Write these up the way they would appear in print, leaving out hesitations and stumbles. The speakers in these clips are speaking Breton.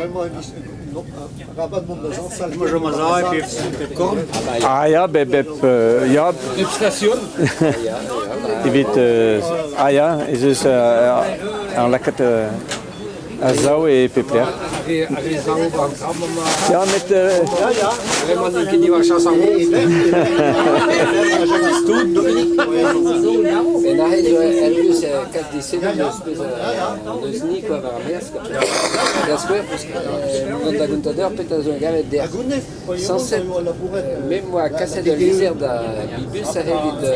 vraiment un rabat de monde de gens, ça le Może mazała pierw korn. Ah ja, ja. Station. Je weet, ja, is dus aan lekker Azau et Pepler. Ja, met... Vraiment die die was chance aan ons. En dan heeft hij dus dus niet qua vermeersk. Dat is waar, want dat komt daar peut-être un gars der. Sans cette, même moi, casser de l'isère de bibus, ça fait de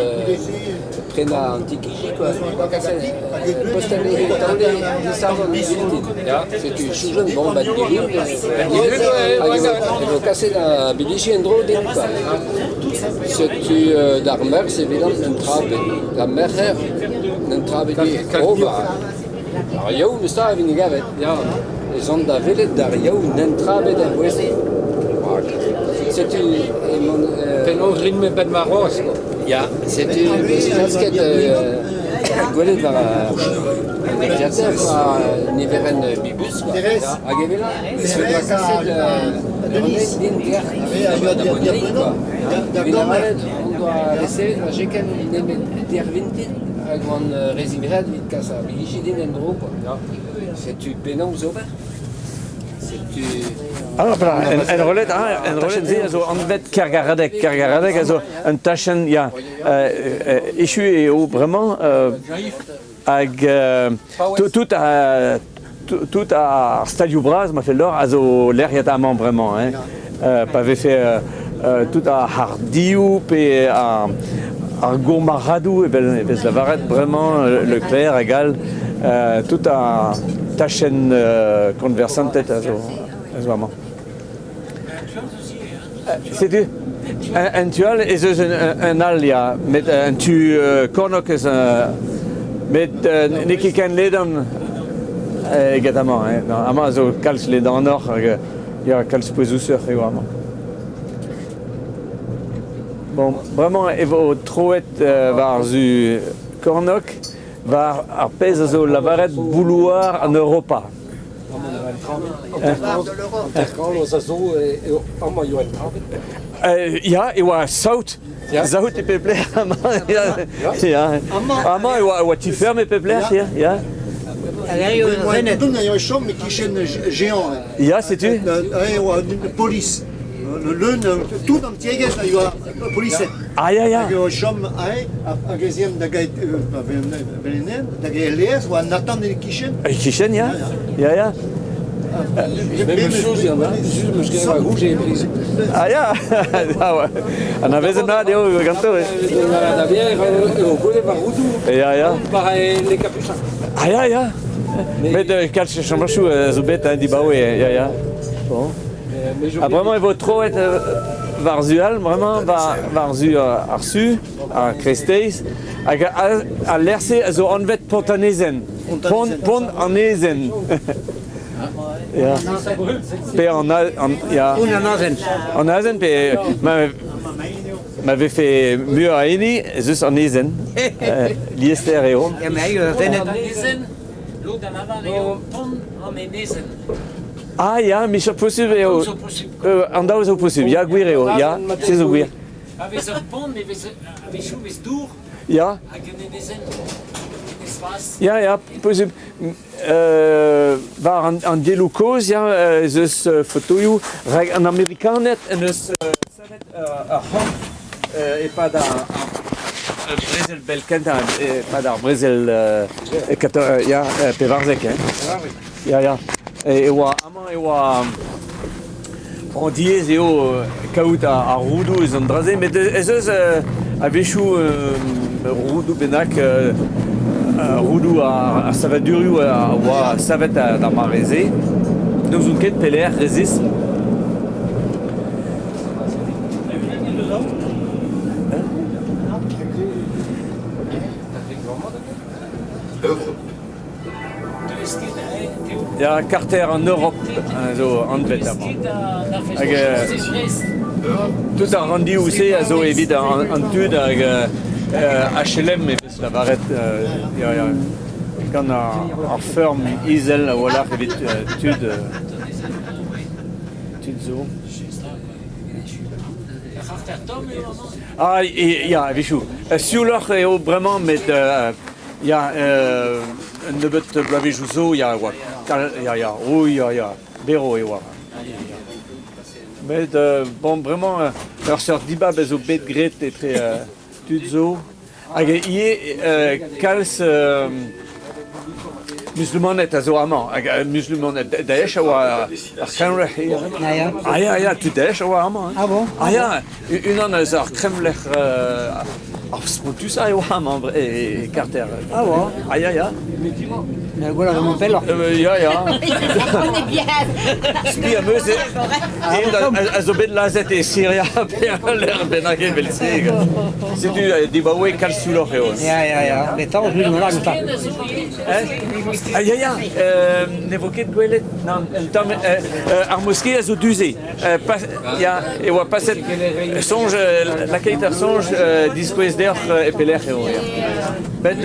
prendre antiquité quoi. Casser, poster les dans les savons les c'est une chose bon bah il faut casser la bilichi endro des quoi. C'est tu d'armeur c'est évident un trabe la mer un trabe dit oh bah alors il y a où ça avec les gars les ondes d'avelle d'ario un trabe de ouest c'est une rythme pas de marron. ja c'est une casquette Golet var mediateur fra niveren bibus quoi. Agevela, c'est la cassette de din on doit laisser la jekel der vintin agwan resimirad vit casa biligidin endro quoi. C'est tu penant zober. C'est tu En rolet zie je zo anvet kergaradek, also een taschen, ja, issu et au vraiment, tout à Stadio Braz m'a fait l'or, also l'air y a tellement vraiment, hein, avait fait tout à Hardiou et à Gourmaradou, et ben la varette vraiment le clair égal, tout à taschen conversant peut-être, also vraiment. C'est un tual is dus een alia met een tu kornok is met Nicky ken leden également hein non ama zo kals leden nog ja kals posuseur vraiment bon vraiment evo troet var zu kornok var arpez zo la varet bouloir en Europa. Ja, ik was zout. Zout en pepler. Ja. Amma, ik was tu ferme pepler, ja. Toen je chom met die géant. Ja, c'est tu. De police. Le tout dans tiege na yo police. Ah ja. Yo chom a geziem da gait venen da gailes ou Nathan de kitchen. Kitchen, ja. Ja. même chose il y en a juste me je rouge et prise. Ah ja. On avait ça là de ganto. La bière au golet var roudou. Ja. Par les capuchins. Ah ja. Met kals chambachou zubet di bawe. Ja. Bon. Ah, vraiment, il vaut trop être varzual, vraiment, varzu arsu, à Christeis, à l'ercer, so onvet pontanezen. Pont en ezen. Ja. Pe ja. En azen, pe m'avait fait mieux à Eni, juste en ezen. Liester et on. Ja, maar je vindt Ah ja, mais c'est possible. Andau c'est possible. Ja, guireo. Ja, c'est so guir. Avec un pont, mais avec chouves d'our, Ja. avec une dizaine d'espace. Ja, possible. Waar aan Delucos, ja, dus fotoju, een Amerikanet en dus savet hom et pas da Brésil belkent, pas da Brésil ja, pevarzek, hein. Ja. Et en dièse et au caout à Roudou ils ont drasé mais est-ce avec chou Roudou benac Roudou à Savaduru à Savet à Marézé nous on quête peler résiste Ja, Carter en Europe, zo Antwerp. Tout a rendu aussi, zo évident en tud avec HLM et la barrette. Ja. Quand on ferme Isel, voilà, vite tud. Tudzo. Dan gaat er Tom weer allemaal. Ah, ja, Vichou. Siouloch eo bremañ met ya un nebeut blavejou zo ya oa. Ya, bero eo oa. Met bon bremañ ur seurt diba bez o bet gret etre tudzo. Hag ie kalz musulmanet a zo amañ. Hag musulmanet daesh a oa ar kremlech. Ya, tu daesh a oa amañ. Ah bon? Ah ya, unan eus ar kremlech ar spontus a oa amañ e karter. Ah bon? Ah ya. Voilà, mon père. Ja. On est bien. Spi am eus a zo bet lazet e Syria pe l'er bennak e belzeg. Setu dibaoe kalsulor eo. Ja. Mais tant, je me lâche pas. Ah ya, ne vo ket gwelet nan ar moské a zo duze. E oa paset sonj, la keit ar sonj diskouez d'er e peler eo. Bet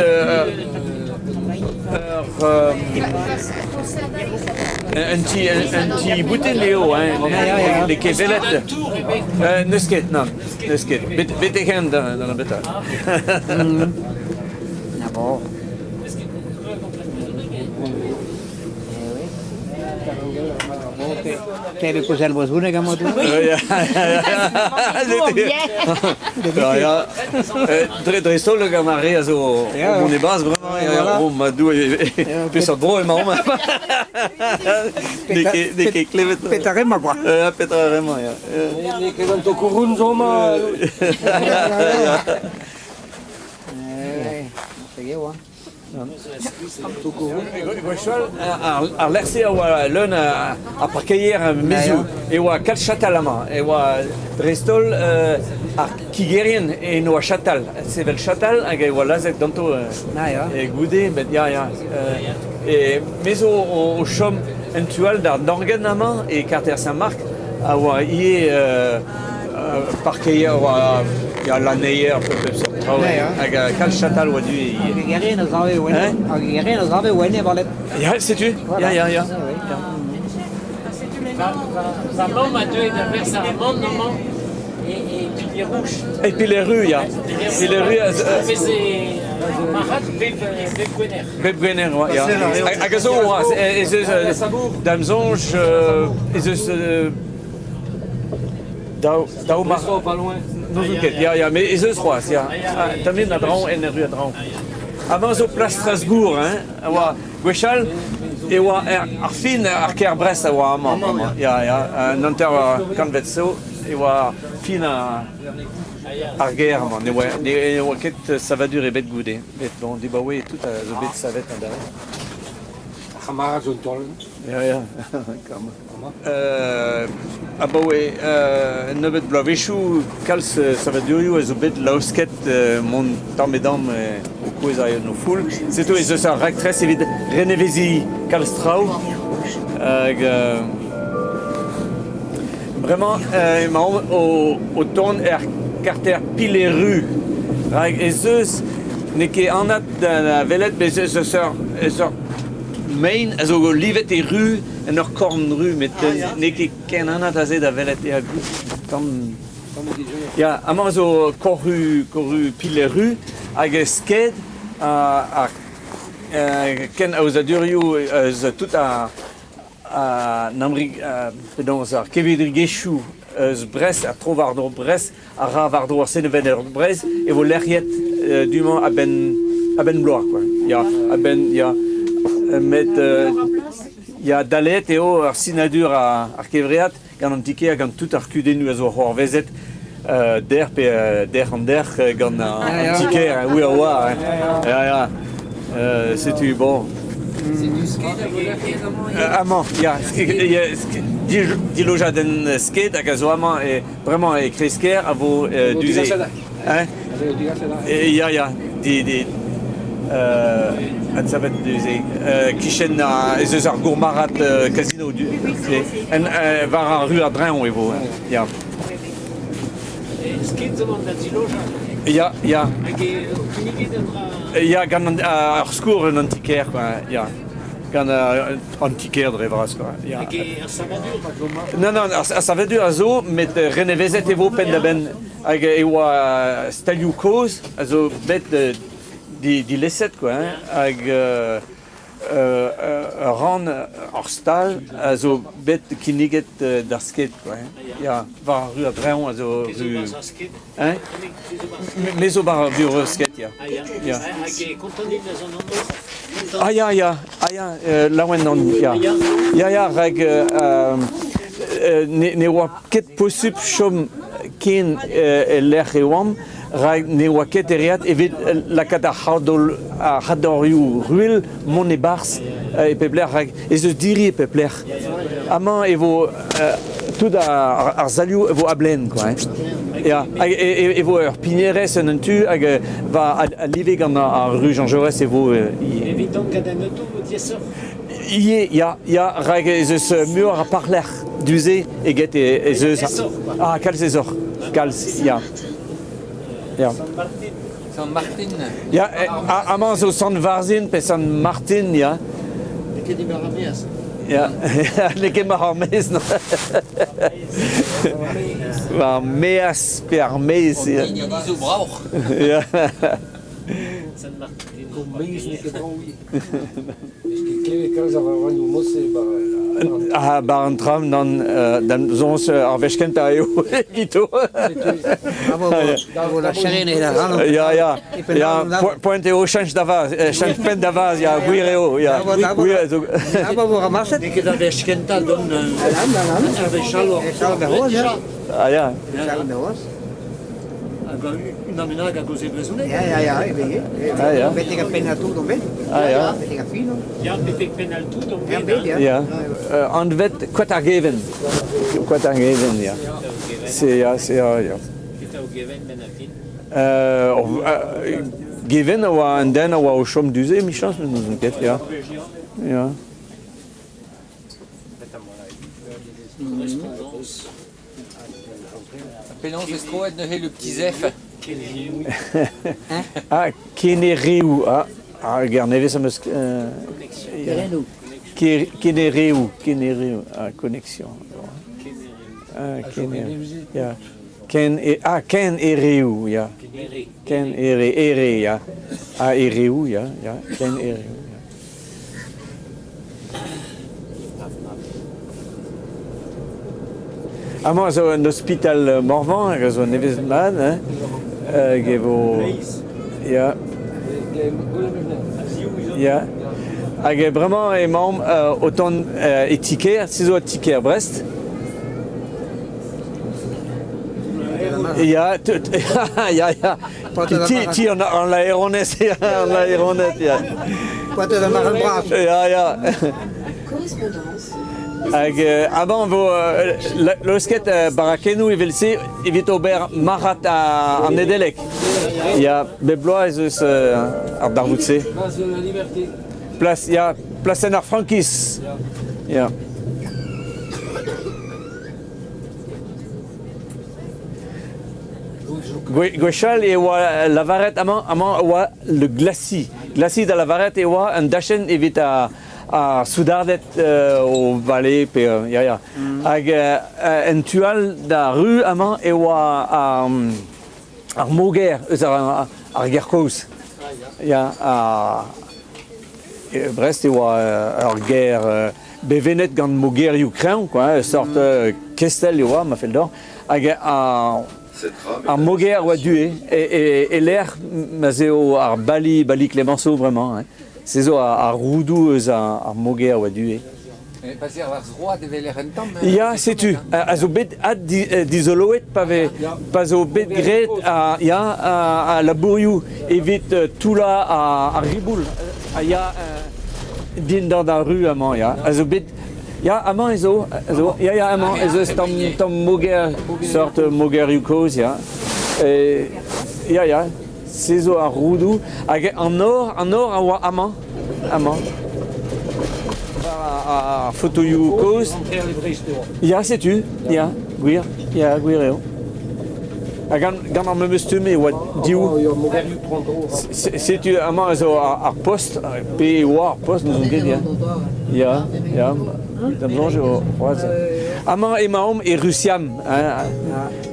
un ti boutin leo, les kevelet. Neus ket, non. Bet e ken dans la beta. Ah bon? T'es le cousin de Bosboune, comme tu Ja. Dre sol gant ar re a zo mon e bas vraiment o ma dou peus ar bro emañ ne ket klevet Petarem, ma quoi. petra vraiment ya. Ne ket to kouroun zo ma. Ar lerse a oa leun a parkeier a mezou e oa kal chatal amañ e oa drestol ar kigerien e no a chatal sevel chatal hag e oa lazet danto e goude bet ya e mezo o chom entual d'ar dorgen amañ e karter Saint-Marc a oa ie parkeier oa ya laneier pep hag kal chatal oa du e ie. Guerrien nos avait ouene valet. Ja, sais-tu? Ja. Zaman a deux vers un monde normal et puis les rouges. Et puis les rues, ja. Et les rues, Mais c'est Marat Bebgwener. Bebgwener, ja. Hag a zo, ez eus damzonj, ez eus daou mar... Pas loin. Non zo ket, ja, mais ez eus c'hoaz, ja. Tamen a draon, en rue a draon. Avant zo place Strasbourg, a oa gwechal, e oa ar fin ar ker Brest a oa amañ. Ja, nanter kanvet zo, e oa fin ar ger man. Ne oa ket savadur e bet goude. Bet bon, dibaoe tout a zo bet savet an dare. Hamara zo tol. Ja, kam. Abaoe, nevet blavechou, kalz savadurioù a zo bet laousket mont tammedam o kouez a no foul. Seto ez eus ar raktres evit renevezi kalz traoù. Vraiment, o ton karter pileru. Ez eus ne ket anat da velet, bez ez eus ur main, ez o livet e ru, en ur korn ru, met ne ket ken anat a zed a velet e a gout. Ja, amañ zo korru pileru, hag sked, ken a ouz a durioù eus tout a namrig, pedonz ar kevedrigechou eus Brest, a tro vardro Brest, a ra vardro ar seneven ur Brest, e vo lerriet du-mañ a ben bloar, quoi. Ya, a ben, ya, met, ya dalet eo ar sinadur ar kevreat, gant an tike gant tout ar kudennu a zo c'hor vezet, der pe der an der gant an tike, oui a oa, ya, setu, bon. C'est du skate à voler. Amañ, ya, diloja den skate hag a zo amañ e vraiment e kresker a vo duze. Ya, an savet duze. Kichen ez eus ar gourmarat casino var ar rue ar dreñv e vo. Ya. Skate zaman da ziloja. Ya. Hag e kinniget an dra... Ya, gant ar skour un antiker, ya. gant an tiker dre vras, quoi. Ya. Ça va dur, pas comme Non, ça veut dire zo, met renevezet evo pen da ben hag e oa stalioù koz, a zo bet di leset, quoi, hein, hag ran ar stal, a zo bet kiniget d'ar sket, quoi, hein. Ya, var ru a breon, a zo ru... Hein? Me zo bar ru sket, ya. Ya. Ya, laouen nan, ya. Ya, rag, ne oa ket posub chom ken l'er e oam, rag ne oa ket eriat evit lakat a c'hadorioù ruel mon e bars e pebler, rag ez eus diri e pebler. Amañ evo tout ar zalioù evo ablen, quoi, hein. Ja, evo ur pinerez un tu hag va a live gant ar rue Jean Jaurès evo... Évident kad an auto, diesor. Ya, rag ez eus mur a parler duze eget ez eus... Ah, kalz ez or, kalz, ya. Ya. San Martin. Ya, amañ zo Sant Varzin pe Sant Martin, ya. Ket di mar ameaz. Ja, leke mar ar mez, no. Ar meaz pe ar mez, ya. Ini zo brauch. Ya. San Martin. Ah, bar an tram dan zons ar vechkent a eo gito. Bravo, la charine et la rame. Ya, point eo chanj pen da vaz, ya, gwir eo, ya. Ah, bah, vous ramassez. Ket a vechkenta don ar vechalo. Charles Berroz, ya. Ah, ya. Charles Berroz. Un amenag a goze bezounet. Ja, ebe. Ah, ja. Bete ga pen a tout, donc bet. Ah, ya. Bete ga fino. Ja, betek penal tout, donc Ja, bet, ja. Ja. An vet kwat ar geven. Kwat ar geven, ya. Ya. Eta o geven ben altin. Geven a oa an den a oa o chom duze, mi chans men ouzon ket, ya. Ya. Correspondance. Penons ez troet ne le petit zef. Ah, Kenereu. Ah, gar nevez am eus... Kenereu. Ah, connexion. Ah, Kenereu. Ya. Ken Ereu, ya. Ken Ere, ya. Ah, Ereu, ya. Ken Ereu, ya. Amañ zo un hospital Morvan, hag zo nevez man, hein. Gevo... Ya. Ya. Hag bremañ emañ otan e tiker, si zo a tiker Brest. Ya, Ti an l'aéronet, ya. Pointe de Marin Brave. Ya. Correspondance. Hag aban vo l'eusket barakenou evel-se evit ober marat an Nedelek. Ya bebloa ez eus ar darvout-se. Place de la Liberté. Place en ar Frankis. Ya. Gwechal e oa lavaret amañ oa le glaci. Glaci da lavaret e oa un dachen evit a soudardet o vale pe ya. Hag en tual da rue amañ e oa ar moger eus ar gerkoz. Ya, Brest e oa ar ger bevenet gant moger Ukraine, quoi, sort kestel e oa, ma fel d'or. Hag ar moger oa due, e l'air ma zeo ar bali Clémenceau, vraiment, hein. C'est zo ar roudou eus ar moger oa due. Pazer war zroa de veler en tamm. Ya, setu. A zo bet ad dizoloet pa zo bet gret a labourioù evit toula a riboul. Ya din dan da rue amañ, ya. A zo bet... Ya, amañ ezo. Ya, amañ ezo tam moger, sort moger yukoz, ya. Ya. Se zo ar roudou. Hag an or a oa amañ. A photoioù koz. Ya, setu. Ya, gwir eo. Gan am mestum e oa diou. Se tu amañ zo ar post, pe oa ar post nous on ket ya. Ya. Damzonj o roaz. Amañ emaom e Rusiam,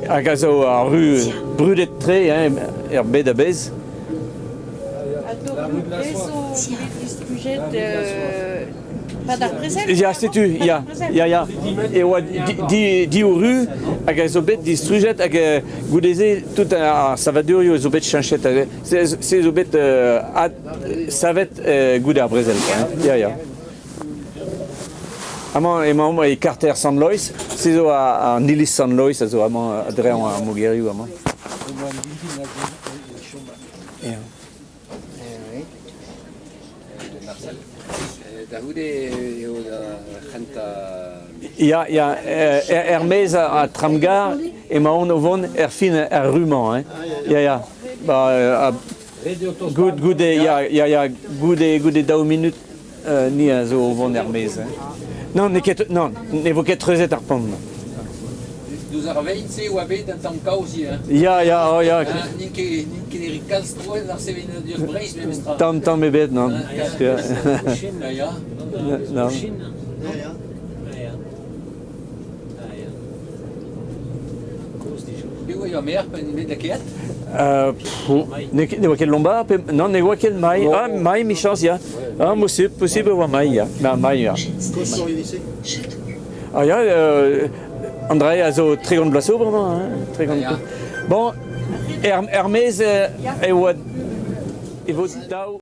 hag a zo ar ru brudet tre, er bed a bez. Pas d'arprezel. Ya, setu, ya. E oa di o ru, hag a zo bet di strujet, hag goudeze tout a savadurio zo bet chanchet. Se zo bet savet goude ar brezel. Ya. Amañ emaom e Carter San Lois, se zo a Nilis San Lois, a zo amañ a dre an mogerioù amañ. Da goude eo da c'henta... Ya, Hermès a tramgar emaon o vont fin ar ruman. Ya. Ba, goude, goude daou minut ni a zo o vont Hermès. Non, ne vo ket trezet ar pont. Nous avons veillé ou avait dans ton cas aussi. Ya. Ni que les ricals trouvent dans ces vignes de braise, même ça. Tam me bet, non. Chine, là, ya. Non. Et oui, la mère, pas une de la quête. Ne oa ket lomba, non, ne oa ket mai. Ah, mai mi chance, ya. Ah, possible oa mai, ya. Mai, ya. Ah, ya, André a zo tre gant blaso, vraiment, tre gant. Bon, Hermès e oa... E vo daou...